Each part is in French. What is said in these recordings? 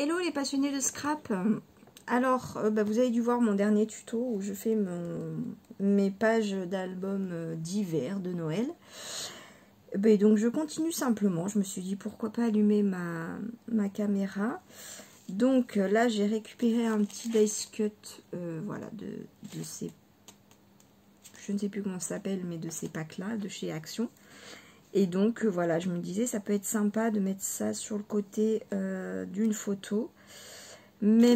Hello les passionnés de scrap. Alors, vous avez dû voir mon dernier tuto où je fais mes pages d'albums d'hiver de Noël. Donc je continue simplement. Je me suis dit pourquoi pas allumer ma caméra. Donc là j'ai récupéré un petit dice cut, voilà, de ces, je ne sais plus comment ça s'appelle, mais de ces packs là de chez Action. Et donc voilà, je me disais ça peut être sympa de mettre ça sur le côté d'une photo. Mais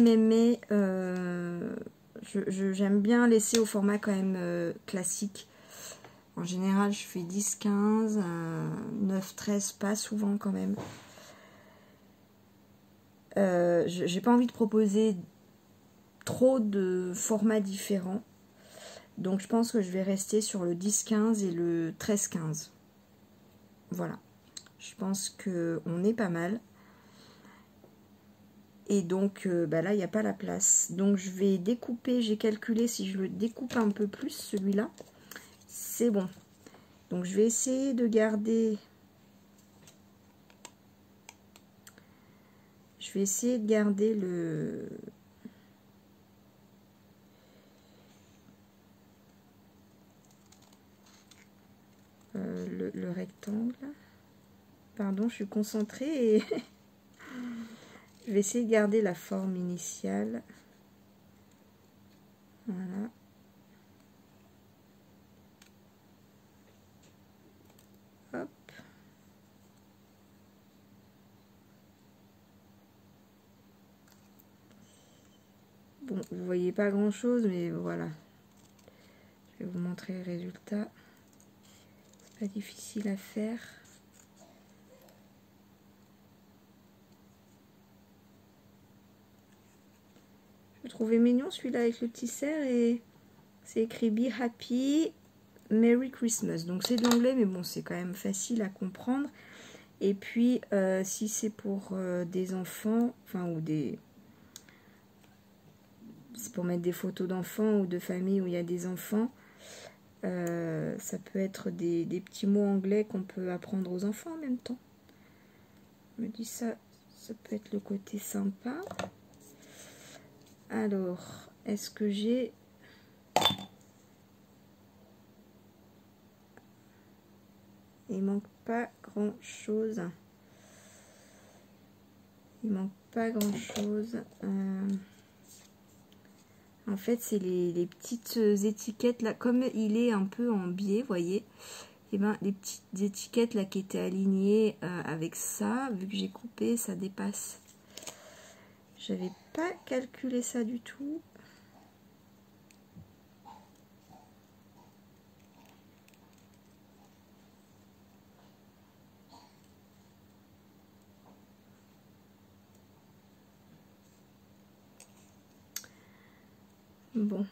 j'aime bien laisser au format quand même classique. En général je fais 10-15, 9-13, pas souvent quand même. J'ai pas envie de proposer trop de formats différents. Donc je pense que je vais rester sur le 10-15 et le 13-15. Voilà. Je pense qu'on est pas mal. Et donc là il n'y a pas la place. Donc je vais découper, j'ai calculé si je le découpe un peu plus celui-là, c'est bon. Donc je vais essayer de garder. Je vais essayer de garder le rectangle. Pardon, je suis concentrée et je vais essayer de garder la forme initiale. Voilà. Hop. Bon, vous voyez pas grand chose, mais voilà. Je vais vous montrer le résultat. C'est pas difficile à faire. Je trouvais mignon celui-là avec le petit cerf et c'est écrit Be Happy, Merry Christmas. Donc c'est de l'anglais, mais bon, c'est quand même facile à comprendre. Et puis, si c'est pour des enfants, enfin, ou des... c'est pour mettre des photos d'enfants ou de famille où il y a des enfants, ça peut être des petits mots anglais qu'on peut apprendre aux enfants en même temps. Je me dis ça peut être le côté sympa. Alors, est-ce que j'ai... Il manque pas grand chose. Il manque pas grand chose. En fait, c'est les petites étiquettes là, comme il est un peu en biais, voyez. Et ben les petites étiquettes là qui étaient alignées avec ça, vu que j'ai coupé, ça dépasse. J'avais pas calculé ça du tout. Bon.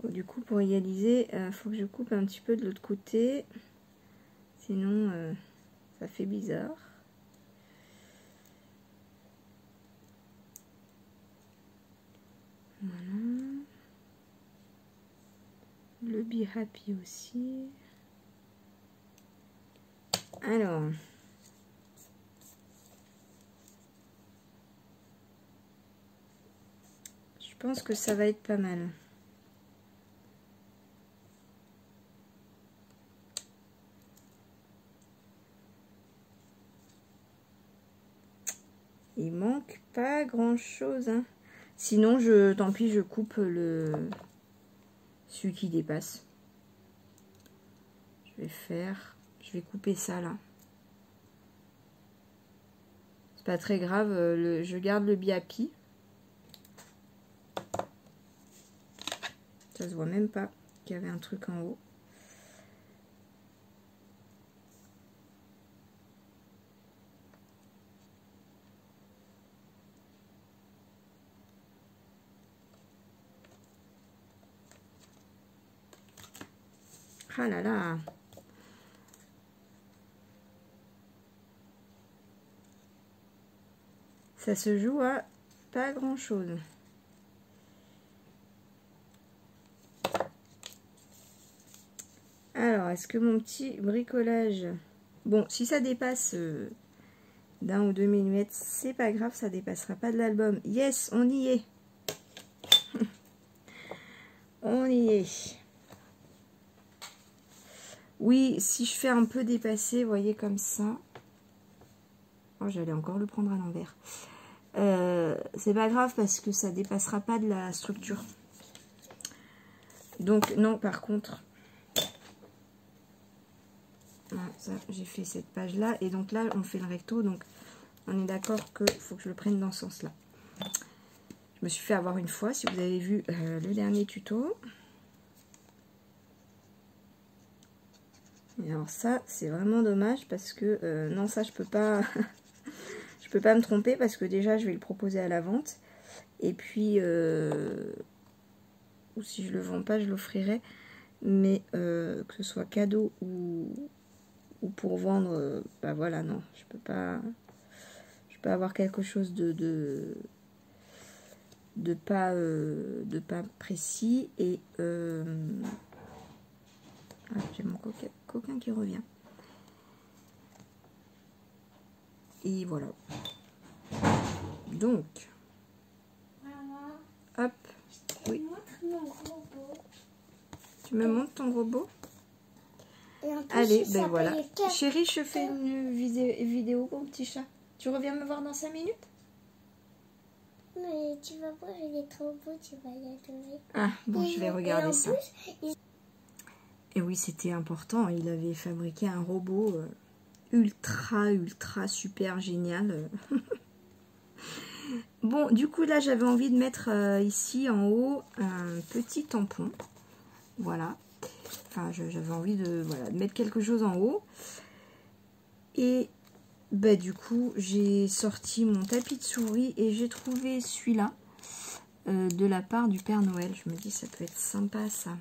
Bon, du coup, pour réaliser, faut que je coupe un petit peu de l'autre côté. Sinon, ça fait bizarre. Voilà. Le Be Happy aussi. Alors... je pense que ça va être pas mal. Il manque pas grand chose, hein. Sinon, tant pis, je coupe celui qui dépasse. Je vais couper ça là. C'est pas très grave, je garde le Be Happy. Ça se voit même pas qu'il y avait un truc en haut. Ah là là. Ça se joue à pas grand chose. Alors, est-ce que mon petit bricolage... Bon, si ça dépasse d'1 ou 2 mm, c'est pas grave, ça dépassera pas de l'album. Yes, on y est. On y est. Oui, si je fais un peu dépasser, vous voyez, comme ça. Oh, j'allais encore le prendre à l'envers. C'est pas grave parce que ça dépassera pas de la structure. Donc, non, par contre... ça, j'ai fait cette page-là. Et donc là, on fait le recto. Donc, on est d'accord qu'il faut que je le prenne dans ce sens-là. Je me suis fait avoir une fois, si vous avez vu le dernier tuto. Et alors ça, c'est vraiment dommage parce que... non, ça, je peux pas... je peux pas me tromper parce que déjà, je vais le proposer à la vente. Et puis... ou si je le vends pas, je l'offrirai. Mais que ce soit cadeau ou pour vendre, bah voilà, non, je peux pas avoir quelque chose de pas précis. Et j'ai mon coquin qui revient. Et voilà. Donc, Maman, hop, oui. montre mon robot. Tu me montres ton robot? Et en plus, Allez, il ben voilà. s'appelle Cap. Chérie, je fais une vidéo pour petit chat. Tu reviens me voir dans 5 minutes? Mais tu vas voir, il est trop beau, tu vas y adorer. Ah, bon, je vais regarder ça. Plus, Et oui, c'était important. Il avait fabriqué un robot ultra super génial. Bon, du coup, là, j'avais envie de mettre ici en haut un petit tampon. Voilà. Enfin, j'avais envie de mettre quelque chose en haut. Et bah, du coup, j'ai sorti mon tapis de souris et j'ai trouvé celui-là de la part du Père Noël. Je me dis, ça peut être sympa, ça.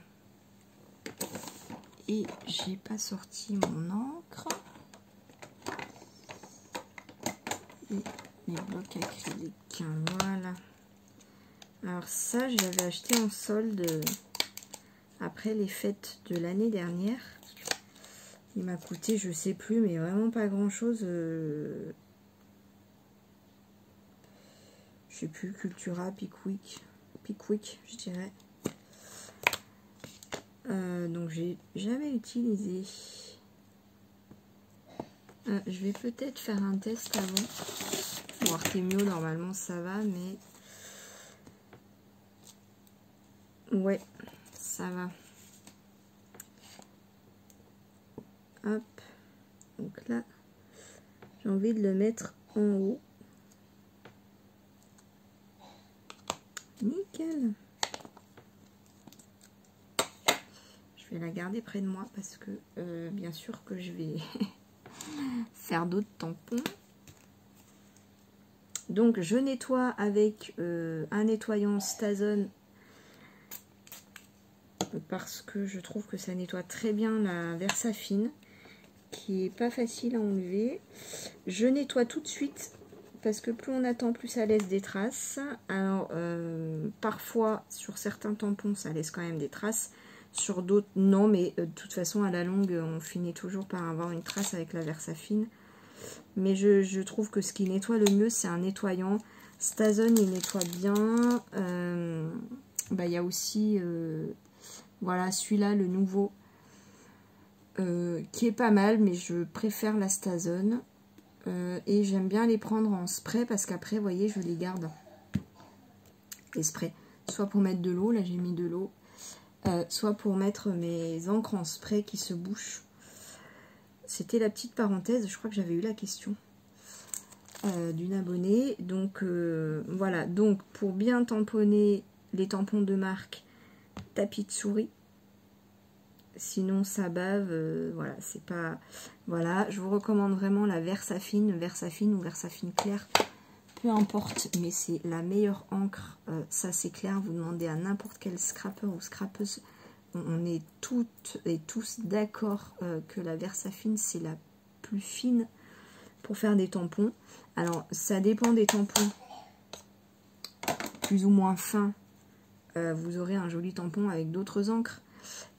Et j'ai pas sorti mon encre. Et les blocs acryliques. Voilà. Alors ça, je l'avais acheté en solde après les fêtes de l'année dernière. Il m'a coûté, je sais plus, mais vraiment pas grand chose. Je sais plus, Cultura, Pickwick, je dirais. Donc j'ai jamais utilisé. Je vais peut-être faire un test avant. Bon, Artemio, normalement ça va, mais ouais, ça va. Hop, donc là, j'ai envie de le mettre en haut. Nickel. Je vais la garder près de moi parce que bien sûr que je vais faire d'autres tampons. Donc je nettoie avec un nettoyant Stazone parce que je trouve que ça nettoie très bien la Versafine, qui est pas facile à enlever. Je nettoie tout de suite parce que plus on attend, plus ça laisse des traces. Alors parfois sur certains tampons ça laisse quand même des traces, sur d'autres non, mais de toute façon à la longue on finit toujours par avoir une trace avec la Versafine. Mais je trouve que ce qui nettoie le mieux, c'est un nettoyant. Stazone, il nettoie bien. Bah, y a aussi voilà, celui-là, le nouveau, qui est pas mal, mais je préfère la Stazone. Et j'aime bien les prendre en spray parce qu'après, vous voyez, je les garde. Les sprays. Soit pour mettre de l'eau, là j'ai mis de l'eau. Soit pour mettre mes encres en spray qui se bouchent. C'était la petite parenthèse, je crois que j'avais eu la question d'une abonnée. Donc voilà, donc pour bien tamponner les tampons de marque, tapis de souris. Sinon ça bave, voilà, c'est pas... Voilà, je vous recommande vraiment la Versafine ou Versafine claire, peu importe, mais c'est la meilleure encre, ça c'est clair, vous demandez à n'importe quel scrapper ou scrapeuse. On est toutes et tous d'accord que la Versafine, c'est la plus fine pour faire des tampons. Alors, ça dépend des tampons plus ou moins fins. Vous aurez un joli tampon avec d'autres encres.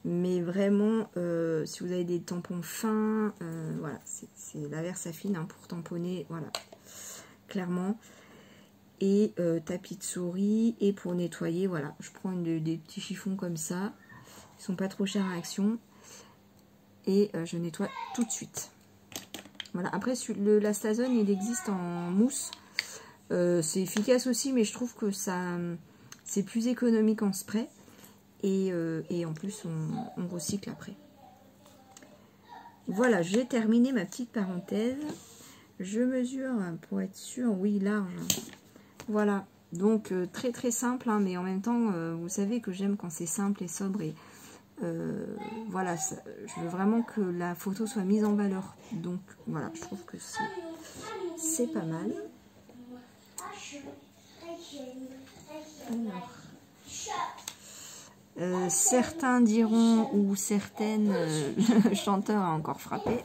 Mais vraiment, si vous avez des tampons fins, voilà, c'est la Versafine hein, pour tamponner, voilà, clairement. Et tapis de souris, et pour nettoyer, voilà, je prends des petits chiffons comme ça. Ils sont pas trop chers à Action. Et je nettoie tout de suite. Voilà, après l'Astazone, il existe en mousse. C'est efficace aussi, mais je trouve que ça c'est plus économique en spray. Et en plus, on recycle après. Voilà, j'ai terminé ma petite parenthèse. Je mesure pour être sûr, oui, large. Voilà, donc très très simple, hein, mais en même temps, vous savez que j'aime quand c'est simple et sobre. Et voilà, je veux vraiment que la photo soit mise en valeur. Donc voilà, je trouve que c'est pas mal. Alors, certains diront ou certaines le chanteur a encore frappé.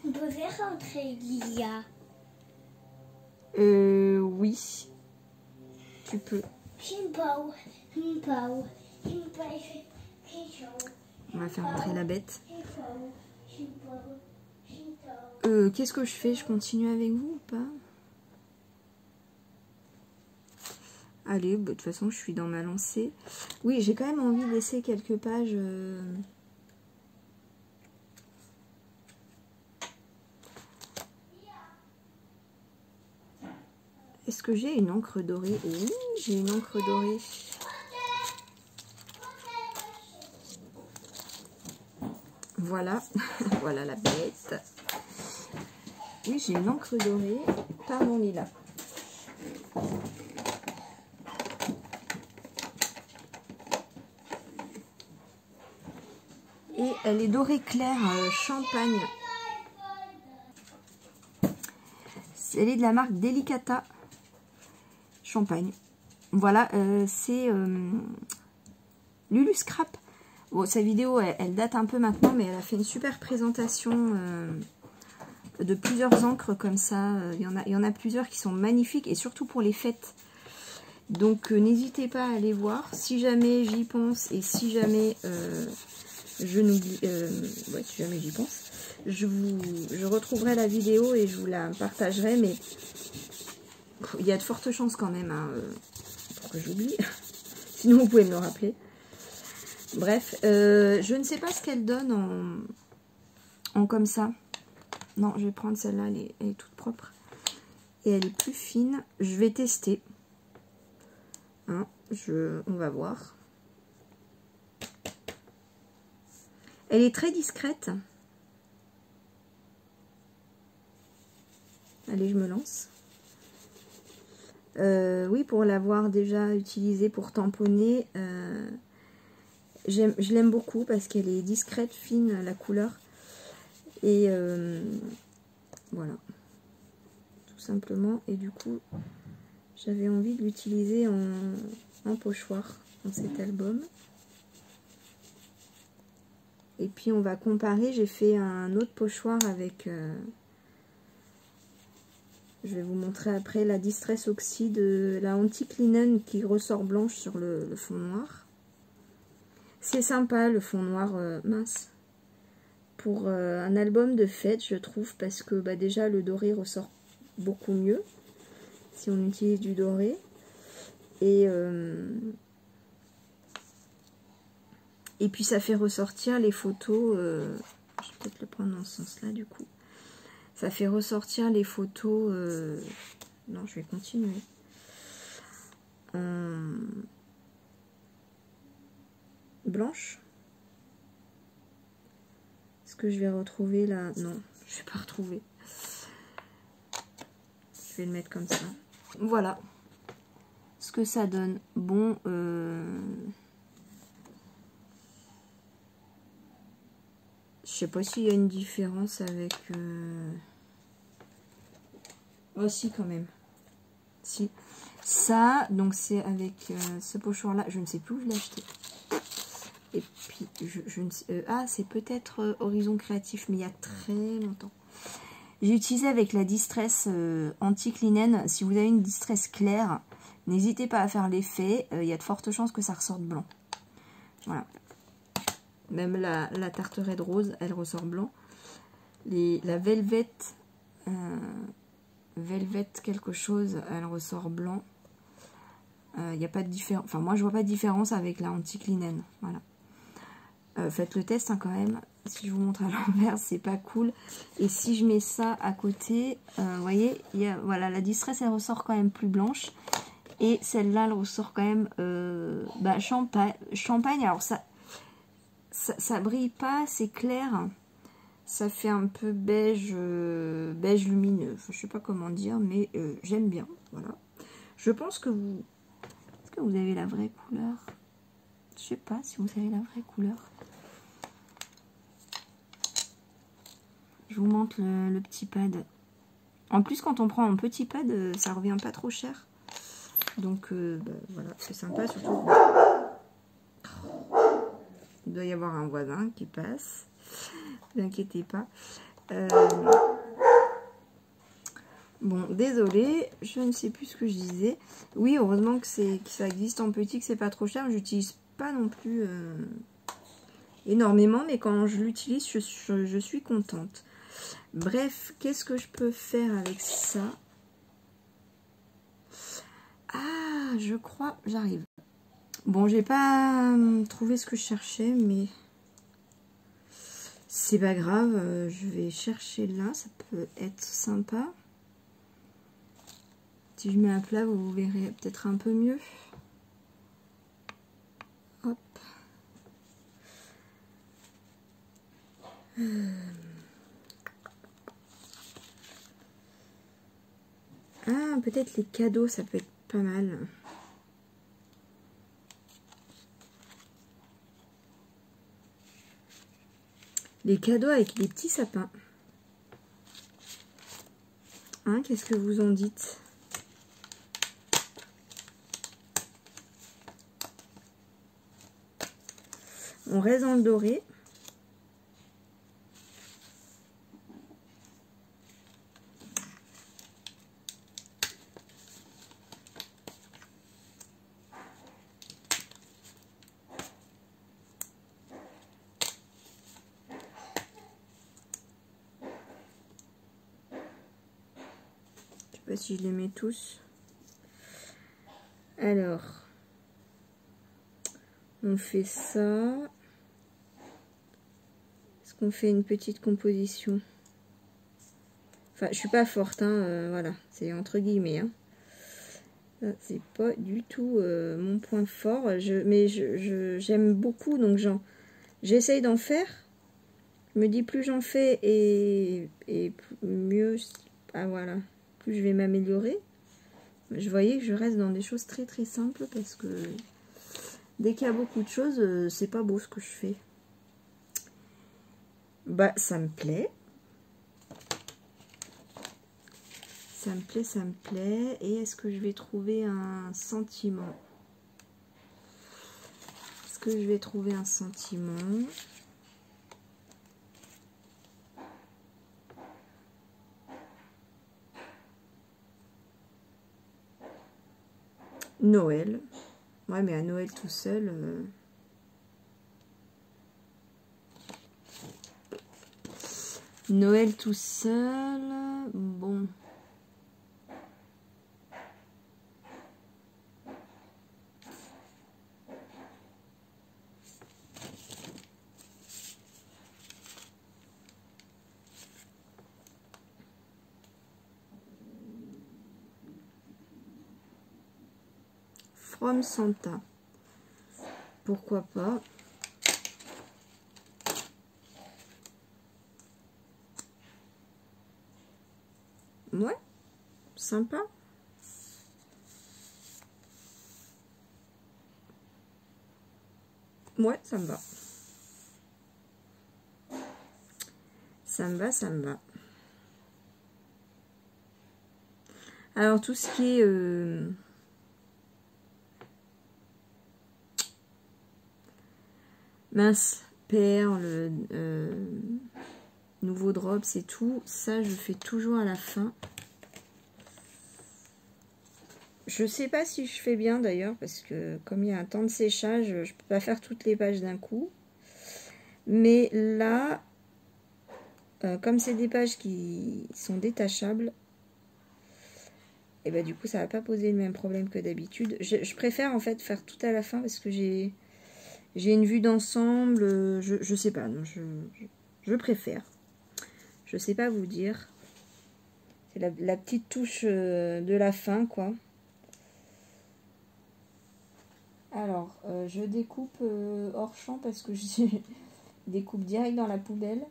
On peut faire rentrer Lia. Oui, tu peux. On va faire rentrer la bête. Qu'est-ce que je fais? Je continue avec vous ou pas? Allez, bah, de toute façon, je suis dans ma lancée. Oui, j'ai quand même envie de laisser quelques pages. Est-ce que j'ai une encre dorée? Oui, j'ai une encre dorée. Voilà, voilà la bête. Oui, j'ai une encre dorée. Pardon, Lila. Et elle est dorée claire, champagne. Elle est de la marque Delicata Champagne. Voilà, c'est Lulu Scrap. Bon, sa vidéo, elle date un peu maintenant, mais elle a fait une super présentation de plusieurs encres comme ça. Il y en a plusieurs qui sont magnifiques, et surtout pour les fêtes. Donc, n'hésitez pas à aller voir. Si jamais j'y pense, et si jamais je n'oublie... ouais, si jamais j'y pense, je retrouverai la vidéo et je vous la partagerai, mais il y a de fortes chances quand même hein, pour que j'oublie. Sinon, vous pouvez me le rappeler. Bref, je ne sais pas ce qu'elle donne en comme ça. Non, je vais prendre celle-là, elle est toute propre. Et elle est plus fine. Je vais tester. Hein, on va voir. Elle est très discrète. Allez, je me lance. Oui, pour l'avoir déjà utilisée pour tamponner, je l'aime beaucoup parce qu'elle est discrète, fine, la couleur. Et voilà, tout simplement. Et du coup, j'avais envie de l'utiliser en pochoir dans cet album. Et puis on va comparer, j'ai fait un autre pochoir avec... je vais vous montrer après la Distress Oxy de la Antique Linen qui ressort blanche sur le fond noir. C'est sympa le fond noir mince. Pour un album de fête, je trouve, parce que bah, déjà le doré ressort beaucoup mieux si on utilise du doré. Et puis ça fait ressortir les photos. Je vais peut-être le prendre dans ce sens-là du coup. Ça fait ressortir les photos. Non, je vais continuer. Blanche. Est-ce que je vais retrouver là? Non, je vais pas retrouver. Je vais le mettre comme ça. Voilà ce que ça donne. Bon, je sais pas s'il y a une différence avec... Oh si, quand même. Si. Ça, donc c'est avec ce pochoir-là. Je ne sais plus où je l'ai acheté. Et puis, je ne sais... ah, c'est peut-être Horizon Créatif, mais il y a très longtemps. J'ai utilisé avec la Distress Antique Linen. Si vous avez une Distress claire, n'hésitez pas à faire l'effet. Il y a de fortes chances que ça ressorte blanc. Voilà. Même la Tarterette rose, elle ressort blanc. La Velvet, Velvet quelque chose, elle ressort blanc. Il n'y a pas de différence. Enfin, moi, je vois pas de différence avec la antique linen. Voilà. Faites le test hein, quand même. Si je vous montre à l'envers, c'est pas cool. Et si je mets ça à côté, vous voyez, voilà, la Distress, elle ressort quand même plus blanche. Et celle-là, elle ressort quand même champagne. Alors, ça brille pas, c'est clair. Ça fait un peu beige, beige lumineux. Enfin, je sais pas comment dire, mais j'aime bien. Voilà. Je pense que vous... Est-ce que vous avez la vraie couleur? Je sais pas si vous avez la vraie couleur. Je vous montre le petit pad. En plus, quand on prend un petit pad, ça revient pas trop cher. Donc, voilà, c'est sympa. Surtout, il doit y avoir un voisin qui passe. Ne vous inquiétez pas. Bon, désolée, je ne sais plus ce que je disais. Oui, heureusement que ça existe en petit, que c'est pas trop cher. J'utilise pas non plus énormément, mais quand je l'utilise, je suis contente. Bref, qu'est-ce que je peux faire avec ça? Ah, je crois, j'arrive. Bon, j'ai pas trouvé ce que je cherchais, mais c'est pas grave. Je vais chercher là, ça peut être sympa. Si je mets à plat, vous verrez peut-être un peu mieux. Hop. Ah, peut-être les cadeaux, ça peut être pas mal. Les cadeaux avec les petits sapins. Hein, qu'est-ce que vous en dites? On reste dans le doré. Je sais pas si je les mets tous. Alors, on fait ça. Est-ce qu'on fait une petite composition? Enfin, je suis pas forte, hein, voilà, c'est entre guillemets. Hein. C'est pas du tout mon point fort, mais j'aime beaucoup, donc j'essaye d'en faire. Je me dis plus j'en fais et mieux, ah voilà, plus je vais m'améliorer. Je voyais que je reste dans des choses très très simples parce que dès qu'il y a beaucoup de choses, c'est pas beau ce que je fais. Bah, ça me plaît. Ça me plaît, ça me plaît. Et est-ce que je vais trouver un sentiment? Est-ce que je vais trouver un sentiment? Noël. Ouais, mais à Noël tout seul... Noël tout seul... Bon... From Santa. Pourquoi pas? Ouais, sympa. Ouais, ça me va. Ça me va, ça me va. Alors, tout ce qui est... mince, perles, nouveau drop, c'est tout. Ça, je fais toujours à la fin. Je sais pas si je fais bien d'ailleurs, parce que comme il y a un temps de séchage, je peux pas faire toutes les pages d'un coup. Mais là, comme c'est des pages qui sont détachables, et bah du coup ça va pas poser le même problème que d'habitude. Je préfère en fait faire tout à la fin parce que j'ai une vue d'ensemble, je sais pas, non, je préfère. Je sais pas vous dire. C'est la petite touche de la fin, quoi. Alors, je découpe hors champ parce que je découpe direct dans la poubelle.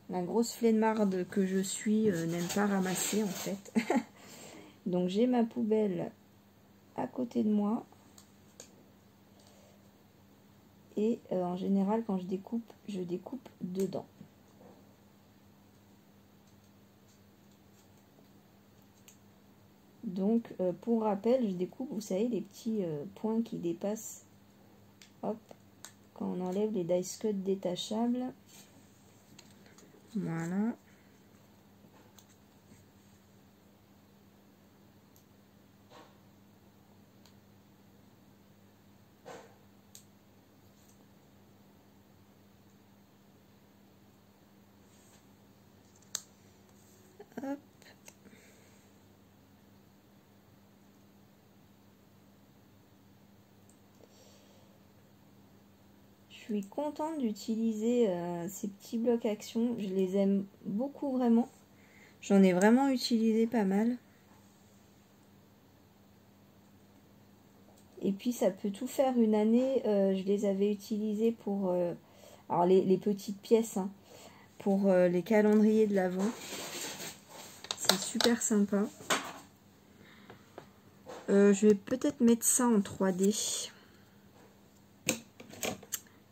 La grosse flemmarde que je suis n'aime pas ramasser en fait. Donc j'ai ma poubelle à côté de moi. Et en général quand je découpe dedans. Donc pour rappel, je découpe, vous savez, les petits points qui dépassent. Hop, quand on enlève les dice cuts détachables. Voilà. Hop. Je suis contente d'utiliser ces petits blocs action. Je les aime beaucoup vraiment. J'en ai vraiment utilisé pas mal. Et puis ça peut tout faire une année. Je les avais utilisés pour alors les petites pièces, hein, pour les calendriers de l'Avent. C'est super sympa. Je vais peut-être mettre ça en 3D.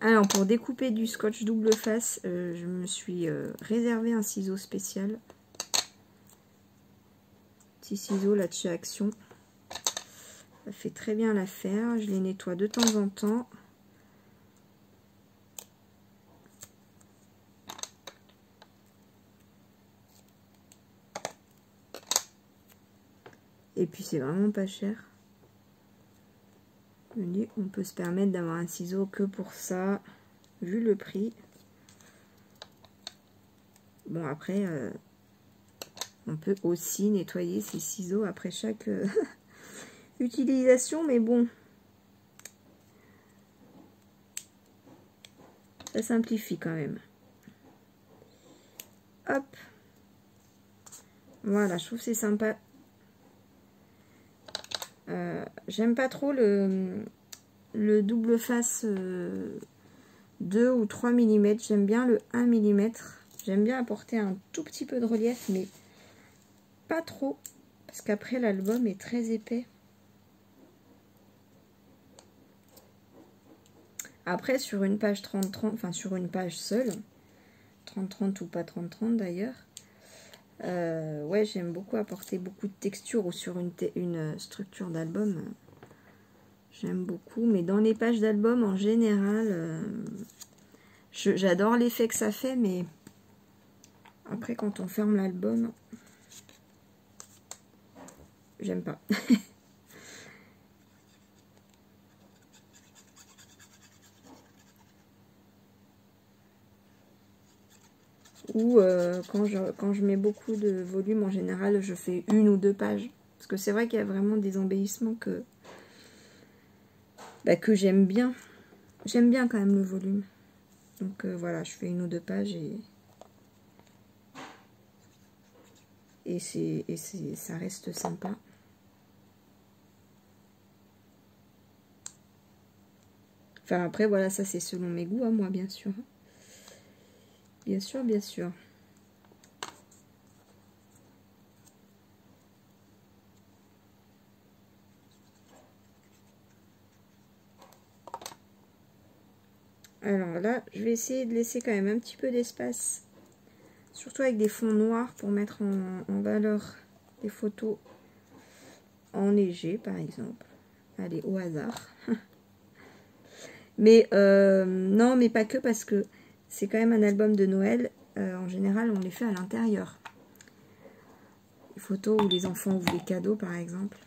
Alors pour découper du scotch double face, je me suis réservé un ciseau spécial. Petit ciseau là de chez Action. Ça fait très bien l'affaire. Je les nettoie de temps en temps. Et puis c'est vraiment pas cher. On peut se permettre d'avoir un ciseau que pour ça, vu le prix. Bon après, on peut aussi nettoyer ces ciseaux après chaque utilisation, mais bon. Ça simplifie quand même. Hop. Voilà, je trouve que c'est sympa. J'aime pas trop le double face 2 ou 3 mm. J'aime bien le 1 mm. J'aime bien apporter un tout petit peu de relief, mais pas trop. Parce qu'après, l'album est très épais. Après, sur une page 30-30, enfin sur une page seule, 30-30 ou pas 30-30 d'ailleurs, ouais, j'aime beaucoup apporter beaucoup de texture, ou sur une structure d'album, j'aime beaucoup. Mais dans les pages d'album, en général, j'adore l'effet que ça fait, mais après, quand on ferme l'album, j'aime pas. Ou quand je mets beaucoup de volume, en général, je fais 1 ou 2 pages. Parce que c'est vrai qu'il y a vraiment des embellissements que j'aime bien. J'aime bien quand même le volume. Donc voilà, je fais 1 ou 2 pages ça reste sympa. Enfin après, voilà, ça c'est selon mes goûts, hein, moi, bien sûr. Bien sûr, bien sûr. Alors là, je vais essayer de laisser quand même un petit peu d'espace. Surtout avec des fonds noirs pour mettre en valeur des photos en léger, par exemple. Allez, au hasard. Mais non, mais pas que, parce que c'est quand même un album de Noël. En général, on les fait à l'intérieur. Il photos où les enfants ouvrent les cadeaux, par exemple.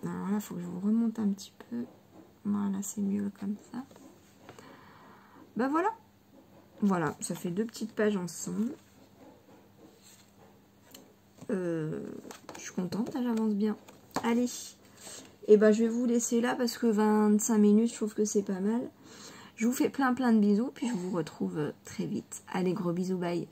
Alors là, il faut que je vous remonte un petit peu. Voilà, c'est mieux comme ça. Ben voilà. Voilà, ça fait 2 petites pages ensemble. Je suis contente, j'avance bien. Allez. Et ben je vais vous laisser là parce que 25 minutes, je trouve que c'est pas mal. Je vous fais plein de bisous, puis je vous retrouve très vite. Allez, gros bisous, bye.